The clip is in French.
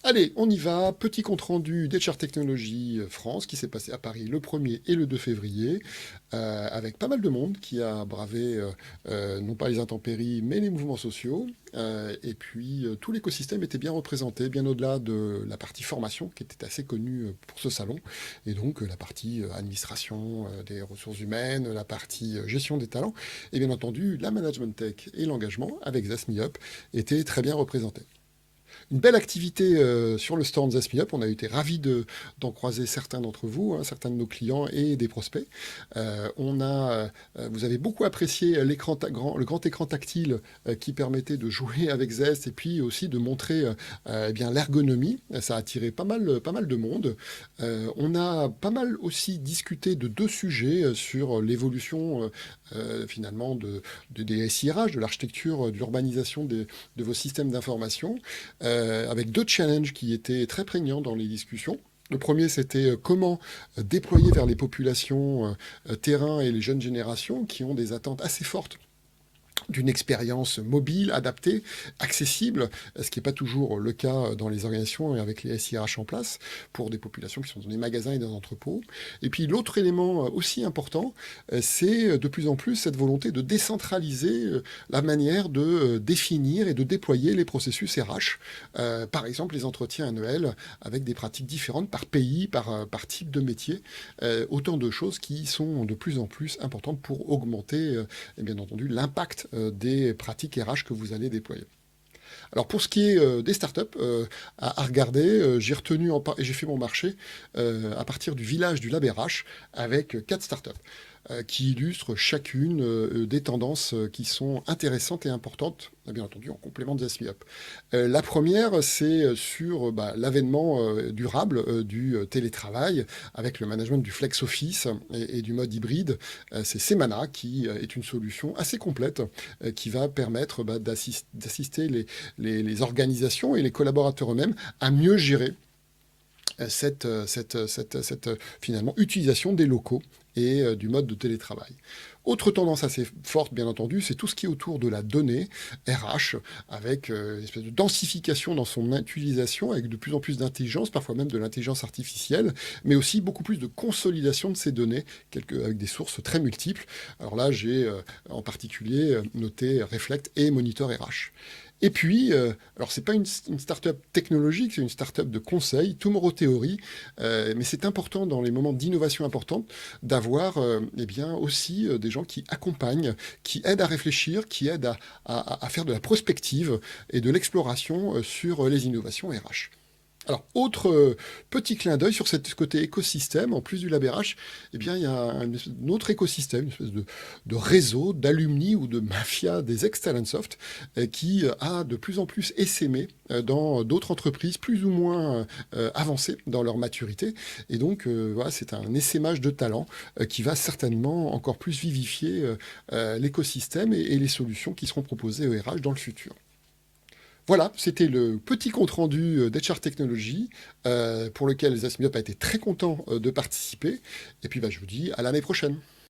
Allez, on y va. Petit compte-rendu d'HR Technologies France qui s'est passé à Paris le 1er et le 2 février, avec pas mal de monde qui a bravé non pas les intempéries, mais les mouvements sociaux. Et puis, tout l'écosystème était bien représenté, bien au-delà de la partie formation qui était assez connue pour ce salon. Et donc, la partie administration des ressources humaines, la partie gestion des talents, et bien entendu, la management tech et l'engagement avec ZasMeUp étaient très bien représentés. Une belle activité sur le stand ZasMeUp. On a été ravis d'en croiser certains d'entre vous, hein, certains de nos clients et des prospects. Vous avez beaucoup apprécié le grand écran tactile qui permettait de jouer avec Zest et puis aussi de montrer eh bien l'ergonomie. Ça a attiré pas mal de monde. On a pas mal aussi discuté de deux sujets sur l'évolution finalement des SIRH, de l'architecture, de l'urbanisation de vos systèmes d'information, avec deux challenges qui étaient très prégnants dans les discussions. Le premier, c'était comment déployer vers les populations terrain et les jeunes générations qui ont des attentes assez fortes d'une expérience mobile, adaptée, accessible, ce qui n'est pas toujours le cas dans les organisations et avec les SIRH en place, pour des populations qui sont dans des magasins et dans des entrepôts. Et puis l'autre élément aussi important, c'est de plus en plus cette volonté de décentraliser la manière de définir et de déployer les processus RH. Par exemple, les entretiens annuels avec des pratiques différentes par pays, par type de métier. Autant de choses qui sont de plus en plus importantes pour augmenter, et bien entendu, l'impact des pratiques RH que vous allez déployer. Alors pour ce qui est des startups à regarder, j'ai fait mon marché à partir du village du Lab RH avec 4 startups qui illustrent chacune des tendances qui sont intéressantes et importantes, bien entendu en complément de ZasMeUp. La première, c'est sur l'avènement durable du télétravail avec le management du flex office et du mode hybride. C'est Semana qui est une solution assez complète qui va permettre d'assister les organisations et les collaborateurs eux-mêmes à mieux gérer cette finalement utilisation des locaux et du mode de télétravail. Autre tendance assez forte, bien entendu, c'est tout ce qui est autour de la donnée RH, avec une espèce de densification dans son utilisation, avec de plus en plus d'intelligence, parfois même de l'intelligence artificielle, mais aussi beaucoup plus de consolidation de ces données, avec des sources très multiples. Alors là, j'ai en particulier noté Reflect et Monitor RH. Et puis, alors c'est pas une start-up technologique, c'est une start-up de conseil, Tomorrow Theory, mais c'est important dans les moments d'innovation importante d'avoir eh bien aussi des gens qui accompagnent, qui aident à réfléchir, qui aident à faire de la prospective et de l'exploration sur les innovations RH. Alors, autre petit clin d'œil sur ce côté écosystème, en plus du Lab RH, eh bien, il y a un autre écosystème, une espèce de réseau d'alumni ou de mafia des ex-Talentsoft qui a de plus en plus essaimé dans d'autres entreprises plus ou moins avancées dans leur maturité. Et donc, voilà, c'est un essaimage de talents qui va certainement encore plus vivifier l'écosystème et les solutions qui seront proposées au RH dans le futur. Voilà, c'était le petit compte-rendu d'HR Technology pour lequel ZasMeUp a été très content de participer. Et puis je vous dis à l'année prochaine.